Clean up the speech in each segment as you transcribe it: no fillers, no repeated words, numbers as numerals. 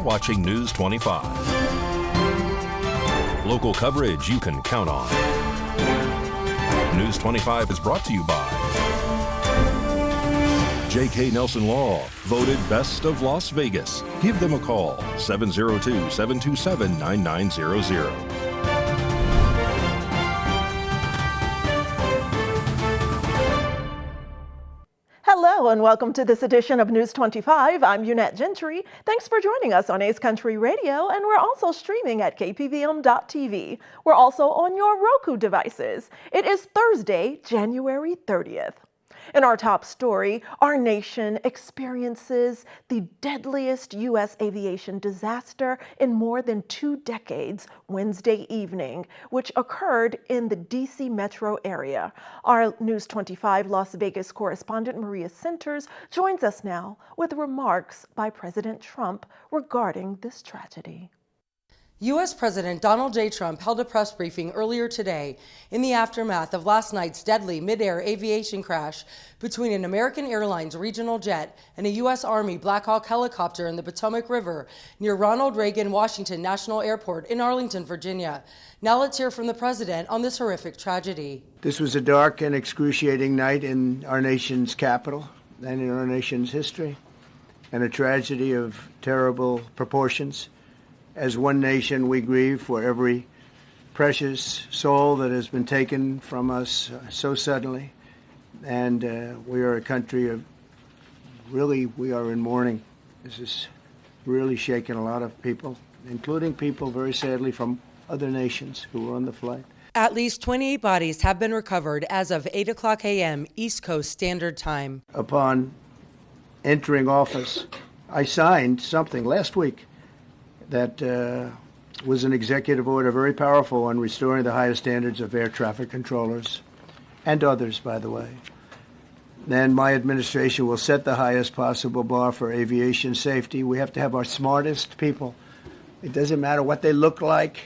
watching News 25. Local coverage you can count on. News 25 is brought to you by J.K. Nelson Law, voted Best of Las Vegas. Give them a call, 702-727-9900. Hello and welcome to this edition of News 25. I'm Unette Gentry. Thanks for joining us on Ace Country Radio, and we're also streaming at KPVM-TV. We're also on your Roku devices. It is Thursday, January 30th. In our top story, our nation experiences the deadliest U.S. aviation disaster in more than 2 decades Wednesday evening, which occurred in the D.C. metro area. Our News 25 Las Vegas correspondent Maria Centers joins us now with remarks by President Trump regarding this tragedy. U.S. President Donald J. Trump held a press briefing earlier today in the aftermath of last night's deadly mid-air aviation crash between an American Airlines regional jet and a U.S. Army Black Hawk helicopter in the Potomac River near Ronald Reagan Washington National Airport in Arlington, Virginia. Now let's hear from the president on this horrific tragedy. This was a dark and excruciating night in our nation's capital and in our nation's history, and a tragedy of terrible proportions. As one nation, we grieve for every precious soul that has been taken from us so suddenly. And we are a country of, really, we are in mourning. This is really shaking a lot of people, including people, very sadly, from other nations who were on the flight. At least 28 bodies have been recovered as of 8 o'clock a.m. East Coast Standard Time. Upon entering office, I signed something last week that was an executive order, very powerful, on restoring the highest standards of air traffic controllers and others, by the way. Then my administration will set the highest possible bar for aviation safety. We have to have our smartest people. It doesn't matter what they look like,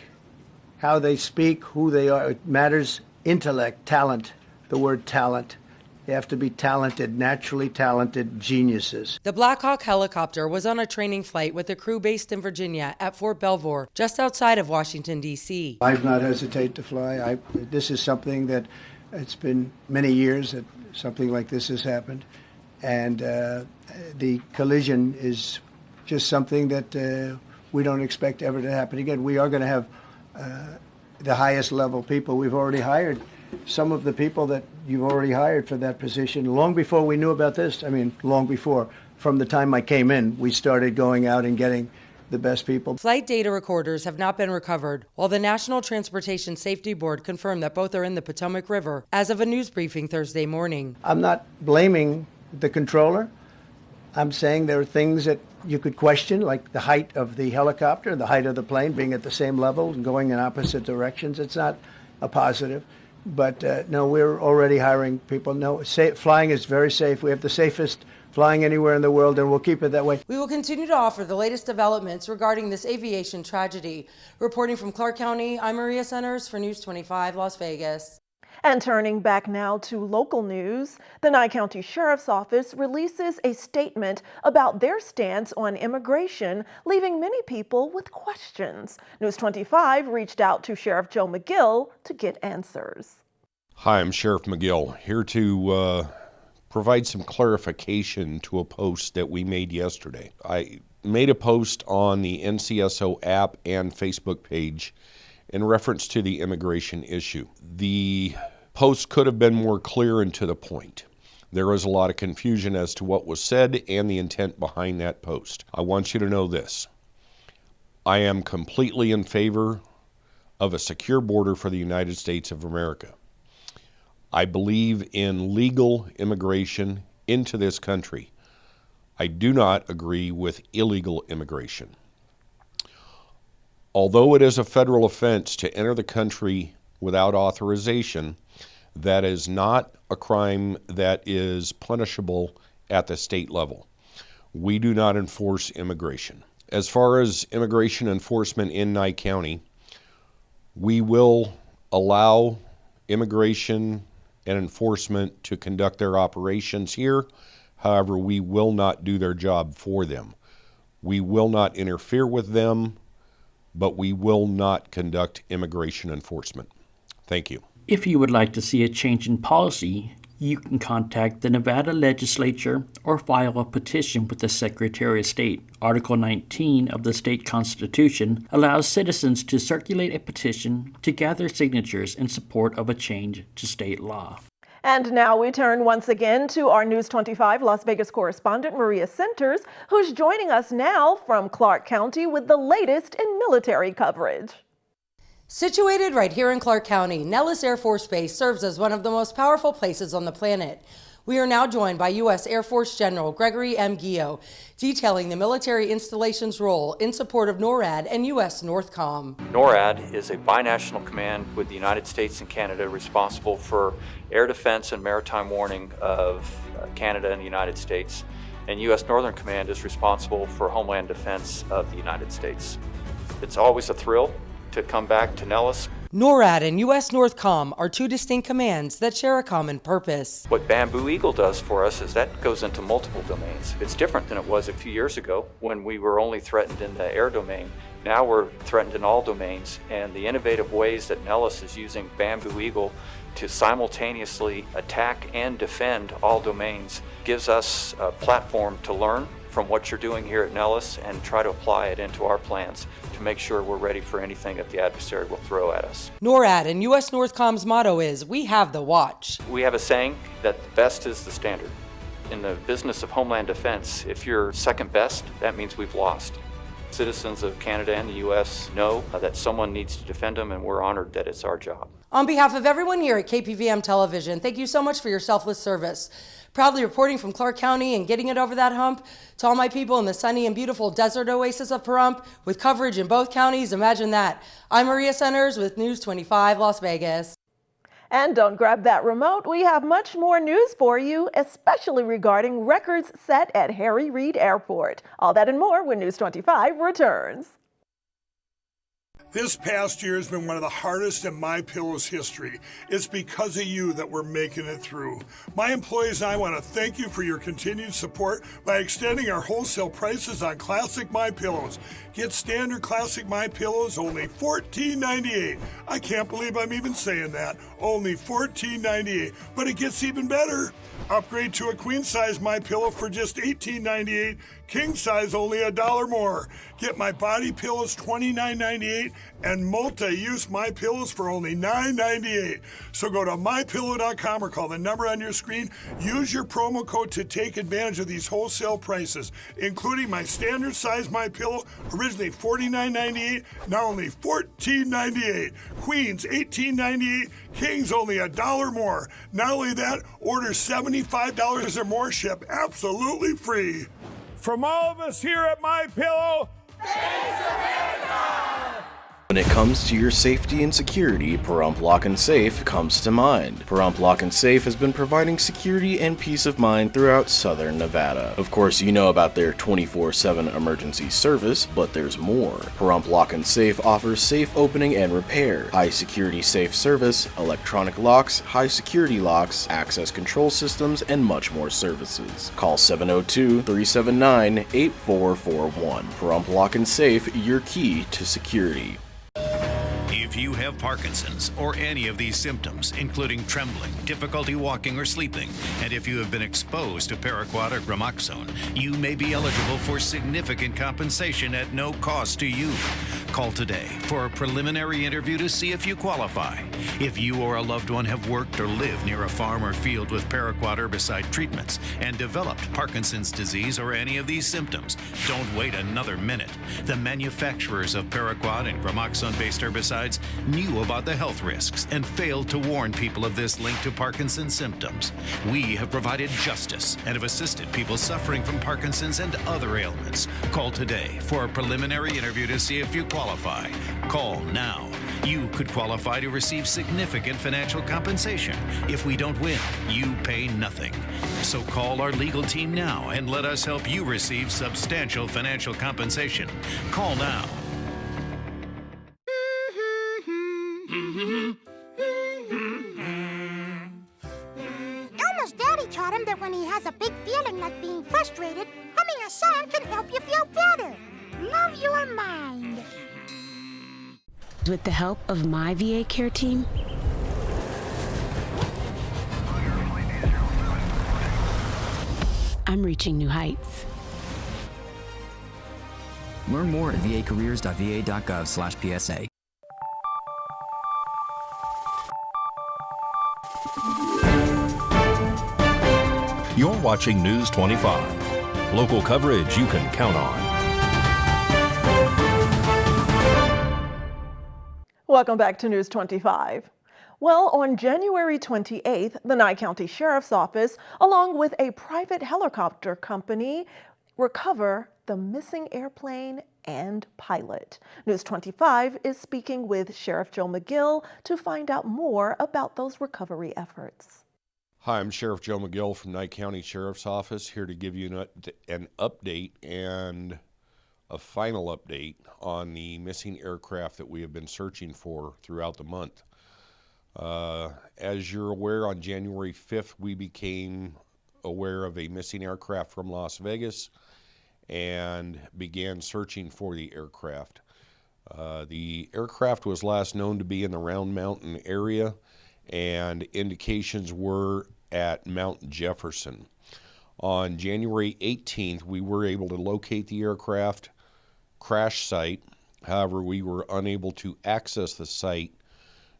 how they speak, who they are. It matters intellect, talent, the word talent. They have to be talented, naturally talented geniuses. The Black Hawk helicopter was on a training flight with a crew based in Virginia at Fort Belvoir, just outside of Washington, D.C. I've not hesitated to fly. This is something that it's been many years that something like this has happened. And the collision is just something that we don't expect ever to happen again. We are going to have the highest level people. We've already hired some of the people that you've already hired for that position long before we knew about this. I mean, long before. From the time I came in, we started going out and getting the best people. Flight data recorders have not been recovered, while the National Transportation Safety Board confirmed that both are in the Potomac River as of a news briefing Thursday morning. I'm not blaming the controller. I'm saying there are things that you could question, like the height of the helicopter, the height of the plane being at the same level and going in opposite directions. It's not a positive. But no, we're already hiring people. No, flying is very safe. We have the safest flying anywhere in the world, and we'll keep it that way. We will continue to offer the latest developments regarding this aviation tragedy. Reporting from Clark County, I'm Maria Centers for News 25 Las Vegas. And turning back now to local news, the Nye County Sheriff's Office releases a statement about their stance on immigration, leaving many people with questions. News 25 reached out to Sheriff Joe McGill to get answers. Hi, I'm Sheriff McGill, here to provide some clarification to a post that we made yesterday. I made a post on the NCSO app and Facebook page in reference to the immigration issue. The post could have been more clear and to the point. There was a lot of confusion as to what was said and the intent behind that post. I want you to know this. I am completely in favor of a secure border for the United States of America. I believe in legal immigration into this country. I do not agree with illegal immigration. Although it is a federal offense to enter the country without authorization, that is not a crime that is punishable at the state level. We do not enforce immigration. As far as immigration enforcement in Nye County, we will allow immigration and enforcement to conduct their operations here. However, we will not do their job for them. We will not interfere with them, but we will not conduct immigration enforcement. Thank you. If you would like to see a change in policy, you can contact the Nevada legislature or file a petition with the Secretary of State. Article 19 of the state constitution allows citizens to circulate a petition to gather signatures in support of a change to state law. And now we turn once again to our News 25 Las Vegas correspondent, Maria Centers, who's joining us now from Clark County with the latest in military coverage. Situated right here in Clark County, Nellis Air Force Base serves as one of the most powerful places on the planet. We are now joined by U.S. Air Force General Gregory M. Gio, detailing the military installation's role in support of NORAD and U.S. NORTHCOM. NORAD is a binational command with the United States and Canada responsible for air defense and maritime warning of Canada and the United States. And U.S. Northern Command is responsible for homeland defense of the United States. It's always a thrill to come back to Nellis. NORAD and U.S. NORTHCOM are two distinct commands that share a common purpose. What Bamboo Eagle does for us is that goes into multiple domains. It's different than it was a few years ago when we were only threatened in the air domain. Now we're threatened in all domains, and the innovative ways that Nellis is using Bamboo Eagle to simultaneously attack and defend all domains gives us a platform to learn from what you're doing here at Nellis and try to apply it into our plans to make sure we're ready for anything that the adversary will throw at us. NORAD and U.S. NORTHCOM's motto is, "We have the watch." We have a saying that the best is the standard. In the business of homeland defense, if you're second best, that means we've lost. Citizens of Canada and the U.S. know that someone needs to defend them, and we're honored that it's our job. On behalf of everyone here at KPVM Television, thank you so much for your selfless service. Proudly reporting from Clark County and getting it over that hump, to all my people in the sunny and beautiful desert oasis of Pahrump, with coverage in both counties, imagine that. I'm Maria Centers with News 25 Las Vegas. And don't grab that remote. We have much more news for you, especially regarding records set at Harry Reid Airport. All that and more when News 25 returns. This past year has been one of the hardest in MyPillow's history. It's because of you that we're making it through. My employees and I want to thank you for your continued support by extending our wholesale prices on classic MyPillows. Get standard classic MyPillows only $14.98. I can't believe I'm even saying that. Only $14.98. But it gets even better. Upgrade to a queen size MyPillow for just $18.98. King size only $1 more. Get my body pillows $29.98 and multi-use MyPillows for only $9.98. So go to mypillow.com or call the number on your screen. Use your promo code to take advantage of these wholesale prices, including my standard size MyPillow, originally $49.98, now only $14.98. Queens $18.98, Kings only $1 more. Not only that, order $75 or more, ship absolutely free. From all of us here at MyPillow, thanks America! When it comes to your safety and security, Pahrump Lock & Safe comes to mind. Pahrump Lock & Safe has been providing security and peace of mind throughout southern Nevada. Of course, you know about their 24/7 emergency service, but there's more. Pahrump Lock & Safe offers safe opening and repair, high security safe service, electronic locks, high security locks, access control systems, and much more services. Call 702-379-8441. Pahrump Lock & Safe, your key to security. If you have Parkinson's or any of these symptoms, including trembling, difficulty walking or sleeping, and if you have been exposed to paraquat or gramoxone, you may be eligible for significant compensation at no cost to you. Call today for a preliminary interview to see if you qualify. If you or a loved one have worked or lived near a farm or field with paraquat herbicide treatments and developed Parkinson's disease or any of these symptoms, don't wait another minute. The manufacturers of paraquat and gramoxone-based herbicides knew about the health risks and failed to warn people of this link to Parkinson's symptoms. We have provided justice and have assisted people suffering from Parkinson's and other ailments. Call today for a preliminary interview to see if you qualify. Call now. You could qualify to receive significant financial compensation. If we don't win, you pay nothing. So call our legal team now and let us help you receive substantial financial compensation. Call now. Elmo's daddy taught him that when he has a big feeling like being frustrated, humming a song can help you feel better. mind. With the help of my VA care team, I'm reaching new heights. Learn more at vacareers.va.gov/PSA. You're watching News 25. Local coverage you can count on. Welcome back to News 25. Well, on January 28th, the Nye County Sheriff's Office, along with a private helicopter company, recover the missing airplane and pilot. News 25 is speaking with Sheriff Joe McGill to find out more about those recovery efforts. Hi, I'm Sheriff Joe McGill from Nye County Sheriff's Office, here to give you an update and a final update on the missing aircraft that we have been searching for throughout the month. As you're aware, on January 5th, we became aware of a missing aircraft from Las Vegas and began searching for the aircraft. The aircraft was last known to be in the Round Mountain area, and indications were at Mount Jefferson. On January 18th, we were able to locate the aircraft crash site. However, we were unable to access the site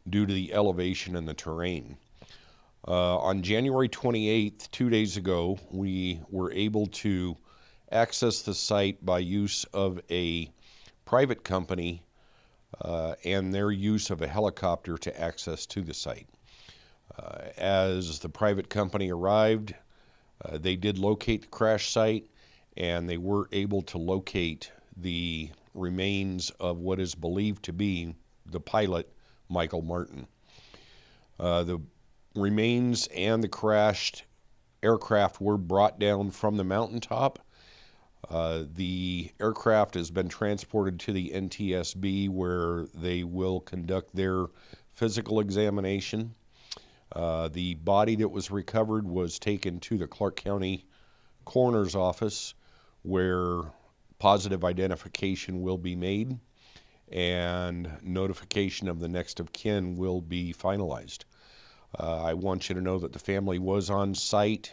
due to the elevation in the terrain. On January 28th, 2 days ago, we were able to access the site by use of a private company and their use of a helicopter to access to the site. As the private company arrived, they did locate the crash site, and they were able to locate the remains of what is believed to be the pilot, Michael Martin. The remains and the crashed aircraft were brought down from the mountaintop. The aircraft has been transported to the NTSB, where they will conduct their physical examination. The body that was recovered was taken to the Clark County Coroner's Office, where positive identification will be made and notification of the next of kin will be finalized. I want you to know that the family was on site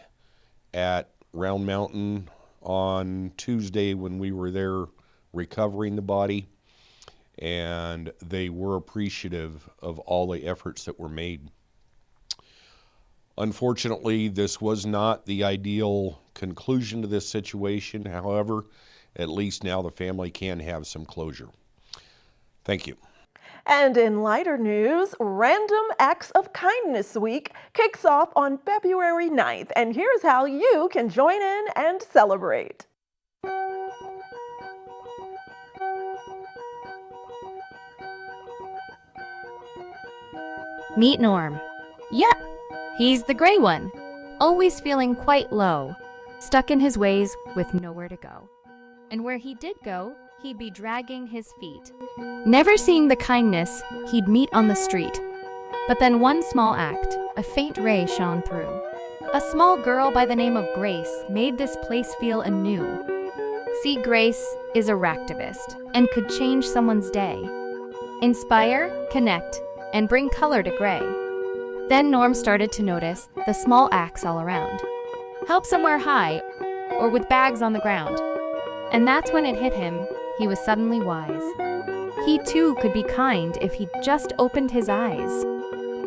at Round Mountain on Tuesday when we were there recovering the body, and they were appreciative of all the efforts that were made. Unfortunately, this was not the ideal conclusion to this situation. However, at least now the family can have some closure. Thank you. And in lighter news, Random Acts of Kindness Week kicks off on February 9th, and here's how you can join in and celebrate. Meet Norm. Yeah, he's the gray one, always feeling quite low, stuck in his ways with nowhere to go. And where he did go, he'd be dragging his feet. Never seeing the kindness he'd meet on the street. But then one small act, a faint ray shone through. A small girl by the name of Grace made this place feel anew. See, Grace is a ractivist and could change someone's day. Inspire, connect, and bring color to gray. Then Norm started to notice the small acts all around. Help somewhere high or with bags on the ground. And that's when it hit him, he was suddenly wise. He too could be kind if he just opened his eyes.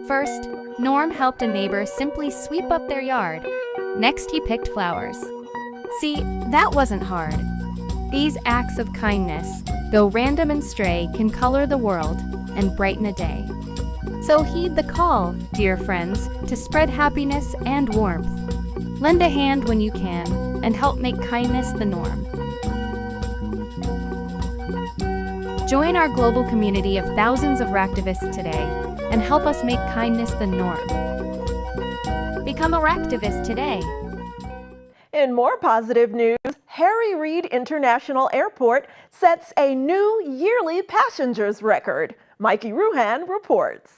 First, Norm helped a neighbor simply sweep up their yard. Next, he picked flowers. See, that wasn't hard. These acts of kindness, though random and stray, can color the world and brighten a day. So heed the call, dear friends, to spread happiness and warmth. Lend a hand when you can and help make kindness the norm. Join our global community of thousands of ractivists today and help us make kindness the norm. Become a ractivist today. In more positive news, Harry Reid International Airport sets a new yearly passengers record. Mikey Ruhan reports.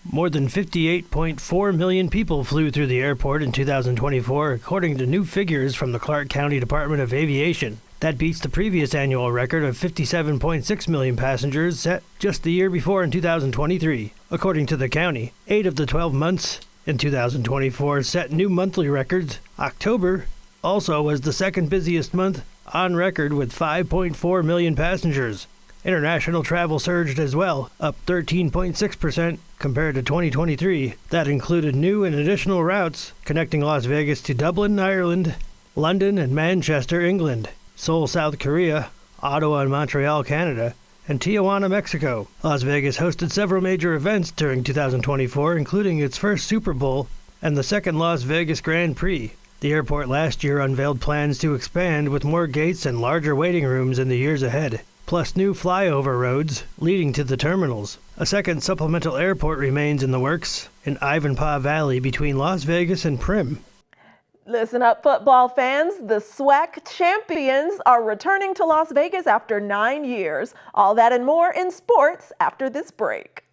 More than 58.4 million people flew through the airport in 2024, according to new figures from the Clark County Department of Aviation. That beats the previous annual record of 57.6 million passengers set just the year before in 2023. According to the county, 8 of the 12 months in 2024 set new monthly records. October also was the second busiest month on record with 5.4 million passengers. International travel surged as well, up 13.6% compared to 2023. That included new and additional routes connecting Las Vegas to Dublin, Ireland, London and Manchester, England, Seoul, South Korea, Ottawa and Montreal, Canada, and Tijuana, Mexico. Las Vegas hosted several major events during 2024, including its first Super Bowl and the second Las Vegas Grand Prix. The airport last year unveiled plans to expand with more gates and larger waiting rooms in the years ahead, plus new flyover roads leading to the terminals. A second supplemental airport remains in the works in Ivanpah Valley between Las Vegas and Primm. Listen up, football fans. The SWAC champions are returning to Las Vegas after 9 years. All that and more in sports after this break.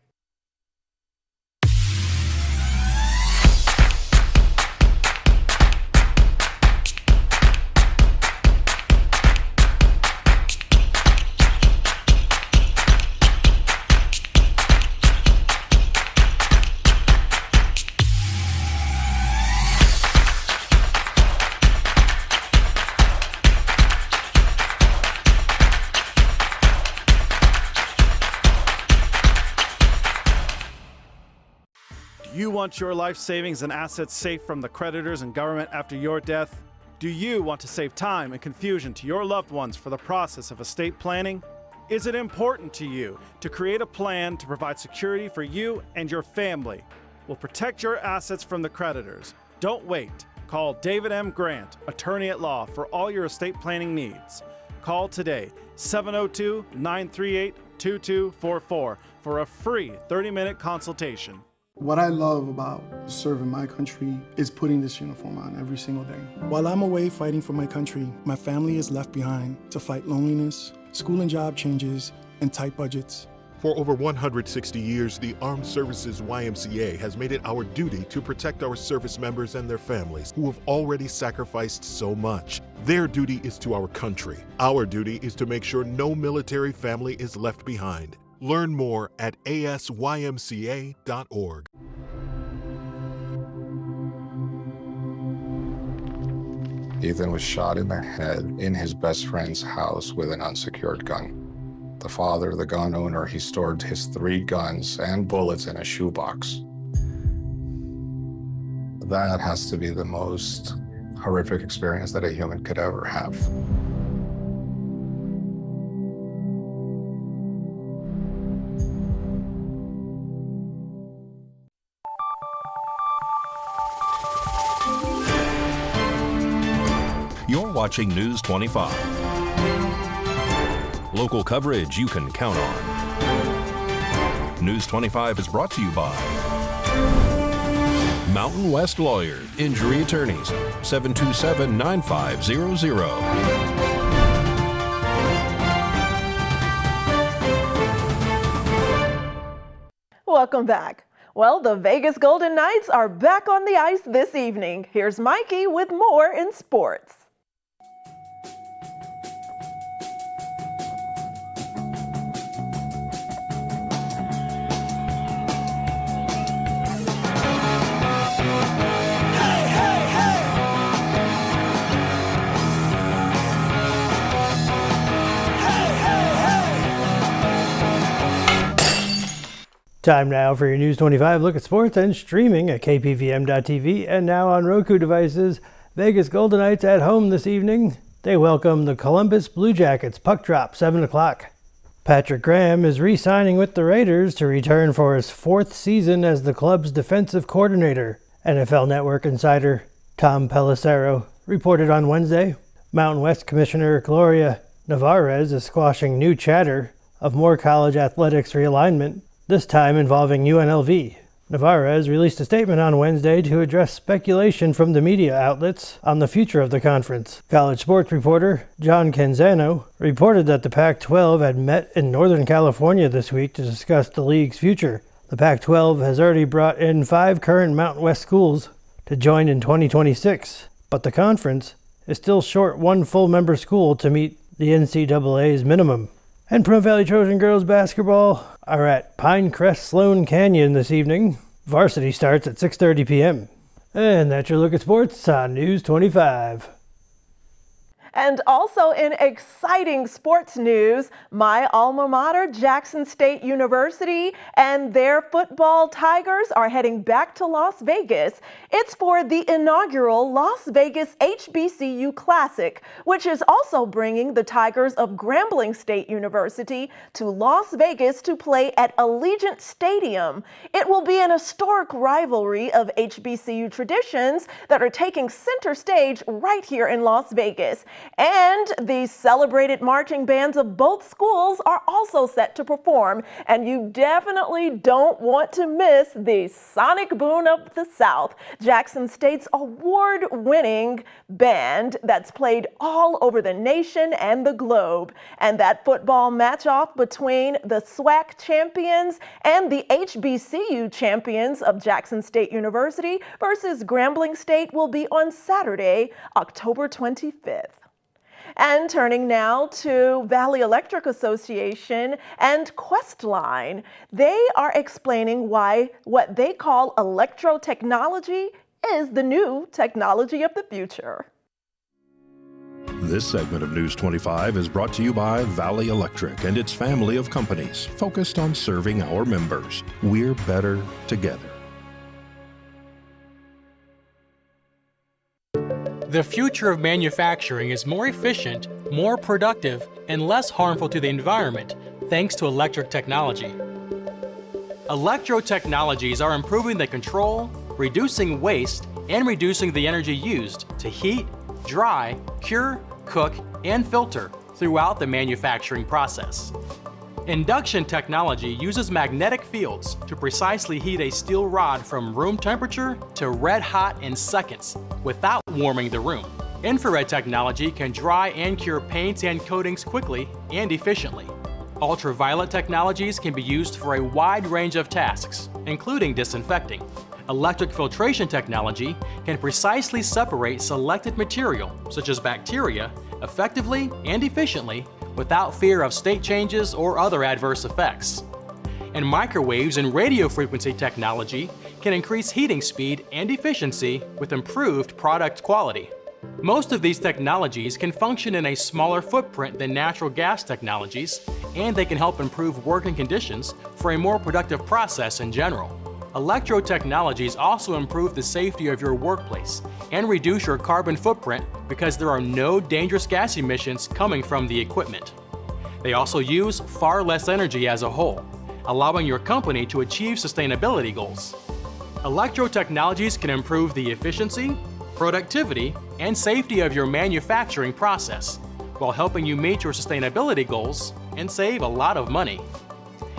You want your life savings and assets safe from the creditors and government after your death? Do you want to save time and confusion to your loved ones for the process of estate planning? Is it important to you to create a plan to provide security for you and your family? Will protect your assets from the creditors. Don't wait. Call David M. Grant, attorney at law, for all your estate planning needs. Call today, 702-938-2244 for a free 30-minute consultation. What I love about serving my country is putting this uniform on every single day. While I'm away fighting for my country, my family is left behind to fight loneliness, school and job changes, and tight budgets. For over 160 years, the Armed Services YMCA has made it our duty to protect our service members and their families who have already sacrificed so much. Their duty is to our country. Our duty is to make sure no military family is left behind. Learn more at asymca.org. Ethan was shot in the head in his best friend's house with an unsecured gun. The father, the gun owner, he stored his 3 guns and bullets in a shoebox. That has to be the most horrific experience that a human could ever have. You're watching News 25. Local coverage you can count on. News 25 is brought to you by Mountain West Lawyers, Injury Attorneys, 727-9500. Welcome back. Well, the Vegas Golden Knights are back on the ice this evening. Here's Mikey with more in sports. Time now for your News 25 look at sports and streaming at KPVM.TV and now on Roku devices. Vegas Golden Knights at home this evening. They welcome the Columbus Blue Jackets. Puck drop, 7 o'clock. Patrick Graham is re-signing with the Raiders to return for his 4th season as the club's defensive coordinator. NFL Network insider Tom Pelissero reported on Wednesday. Mountain West Commissioner Gloria Navarez is squashing new chatter of more college athletics realignment, this time involving UNLV. Navarez released a statement on Wednesday to address speculation from the media outlets on the future of the conference. College sports reporter John Canzano reported that the Pac-12 had met in Northern California this week to discuss the league's future. The Pac-12 has already brought in 5 current Mountain West schools to join in 2026, but the conference is still short one full member school to meet the NCAA's minimum. And Pahrump Valley Trojan girls basketball are at Pinecrest Sloan Canyon this evening. Varsity starts at 6:30 p.m. And that's your look at sports on News 25. And also in exciting sports news, my alma mater, Jackson State University, and their football Tigers are heading back to Las Vegas. It's for the inaugural Las Vegas HBCU Classic, which is also bringing the Tigers of Grambling State University to Las Vegas to play at Allegiant Stadium. It will be an historic rivalry of HBCU traditions that are taking center stage right here in Las Vegas. And the celebrated marching bands of both schools are also set to perform, and you definitely don't want to miss the Sonic Boom of the South, Jackson State's award-winning band that's played all over the nation and the globe. And that football match-off between the SWAC champions and the HBCU champions of Jackson State University versus Grambling State will be on Saturday, October 25th. And turning now to Valley Electric Association and Questline. They are explaining why what they call electro-technology is the new technology of the future. This segment of News 25 is brought to you by Valley Electric and its family of companies focused on serving our members. We're better together. The future of manufacturing is more efficient, more productive, and less harmful to the environment thanks to electric technology. Electro technologies are improving the control, reducing waste, and reducing the energy used to heat, dry, cure, cook, and filter throughout the manufacturing process. Induction technology uses magnetic fields to precisely heat a steel rod from room temperature to red hot in seconds without warming the room. Infrared technology can dry and cure paints and coatings quickly and efficiently. Ultraviolet technologies can be used for a wide range of tasks, including disinfecting. Electric filtration technology can precisely separate selected material, such as bacteria, effectively and efficiently without fear of state changes or other adverse effects. And microwaves and radio frequency technology can increase heating speed and efficiency with improved product quality. Most of these technologies can function in a smaller footprint than natural gas technologies, and they can help improve working conditions for a more productive process in general. Electro technologies also improve the safety of your workplace and reduce your carbon footprint because there are no dangerous gas emissions coming from the equipment. They also use far less energy as a whole, allowing your company to achieve sustainability goals. Electro technologies can improve the efficiency, productivity, and safety of your manufacturing process while helping you meet your sustainability goals and save a lot of money.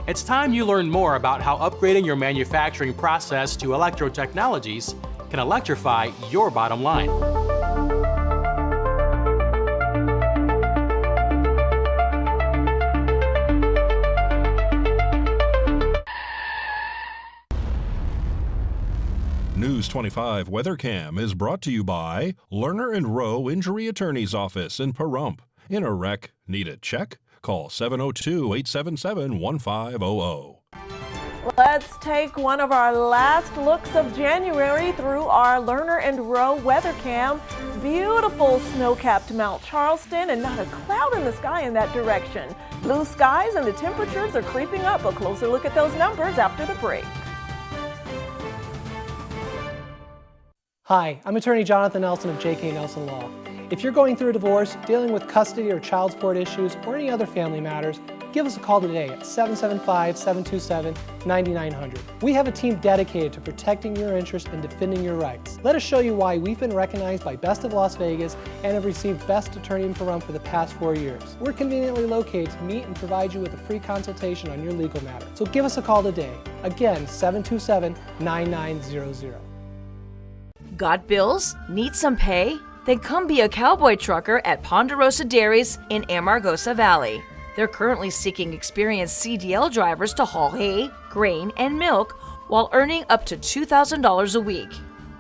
It's time you learn more about how upgrading your manufacturing process to electro technologies can electrify your bottom line. News 25 WeatherCam is brought to you by Lerner and Rowe Injury Attorney's Office in Pahrump. In a wreck, need a check? Call 702-877-1500. Let's take one of our last looks of January through our Lerner and Rowe WeatherCam. Beautiful snow-capped Mount Charleston and not a cloud in the sky in that direction. Blue skies and the temperatures are creeping up. A closer look at those numbers after the break. Hi, I'm attorney Jonathan Nelson of J.K. Nelson Law. If you're going through a divorce, dealing with custody or child support issues, or any other family matters, give us a call today at 775-727-9900. We have a team dedicated to protecting your interests and defending your rights. Let us show you why we've been recognized by Best of Las Vegas and have received Best Attorney in Pahrump for the past 4 years. We're conveniently located to meet and provide you with a free consultation on your legal matter. So give us a call today. Again, 727-9900. Got bills? Need some pay? Then come be a cowboy trucker at Ponderosa Dairies in Amargosa Valley. They're currently seeking experienced CDL drivers to haul hay, grain, and milk while earning up to $2,000 a week.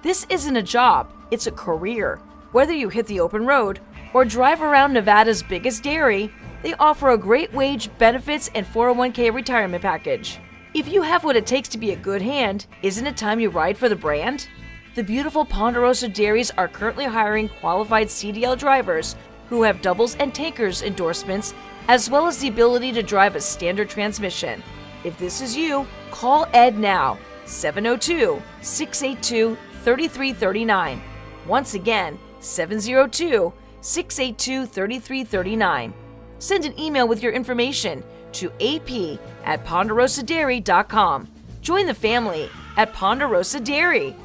This isn't a job, it's a career. Whether you hit the open road or drive around Nevada's biggest dairy, they offer a great wage, benefits, and 401k retirement package. If you have what it takes to be a good hand, isn't it time you ride for the brand? The beautiful Ponderosa Dairies are currently hiring qualified CDL drivers who have doubles and tankers endorsements, as well as the ability to drive a standard transmission. If this is you, call Ed now, 702-682-3339. Once again, 702-682-3339. Send an email with your information to ap@ponderosadairy.com. Join the family at Ponderosa Dairy.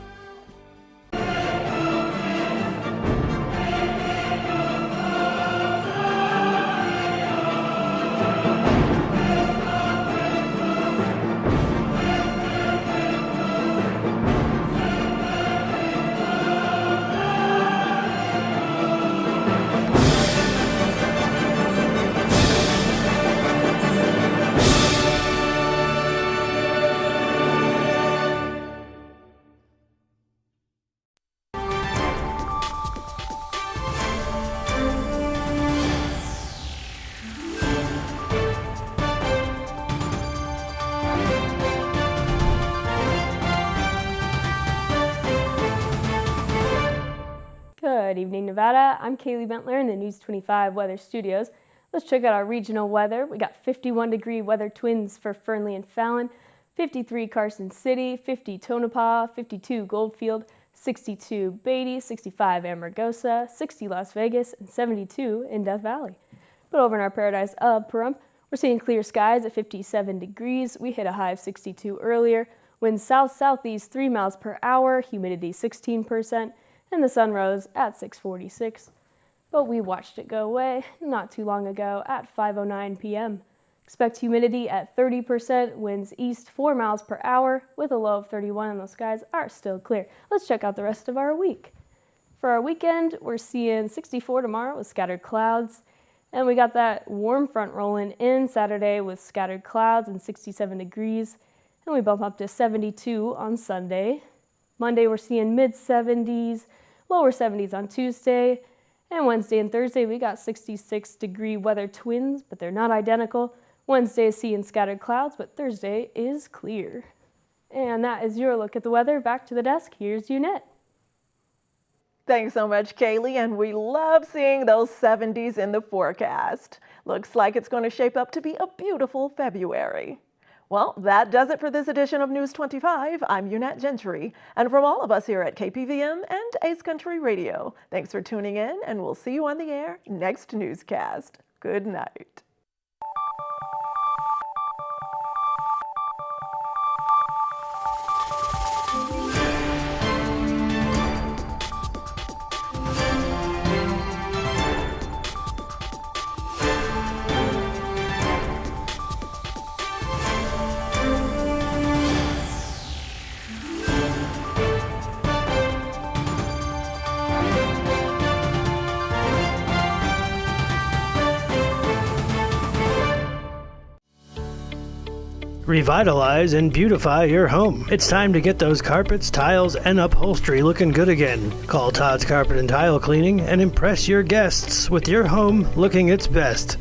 Good evening, Nevada. I'm Kaylee Bentler in the News 25 Weather Studios. Let's check out our regional weather. We got 51-degree weather twins for Fernley and Fallon, 53 Carson City, 50 Tonopah, 52 Goldfield, 62 Beatty, 65 Amargosa, 60 Las Vegas, and 72 in Death Valley. But over in our paradise of Pahrump, we're seeing clear skies at 57 degrees. We hit a high of 62 earlier. Winds south-southeast 3 miles per hour, humidity 16%. And the sun rose at 6:46. But we watched it go away not too long ago at 5:09 p.m. Expect humidity at 30%, winds east 4 miles per hour with a low of 31, and those skies are still clear. Let's check out the rest of our week. For our weekend, we're seeing 64 tomorrow with scattered clouds. And we got that warm front rolling in Saturday with scattered clouds and 67 degrees. And we bump up to 72 on Sunday. Monday, we're seeing mid-70s, lower 70s on Tuesday. And Wednesday and Thursday, we got 66-degree weather twins, but they're not identical. Wednesday is seeing scattered clouds, but Thursday is clear. And that is your look at the weather. Back to the desk. Here's Unette. Thanks so much, Kaylee, and we love seeing those 70s in the forecast. Looks like it's going to shape up to be a beautiful February. Well, that does it for this edition of News 25. I'm Unette Gentry, and from all of us here at KPVM and Ace Country Radio, thanks for tuning in, and we'll see you on the air next newscast. Good night. Revitalize and beautify your home. It's time to get those carpets, tiles, and upholstery looking good again. Call Todd's Carpet and Tile Cleaning and impress your guests with your home looking its best.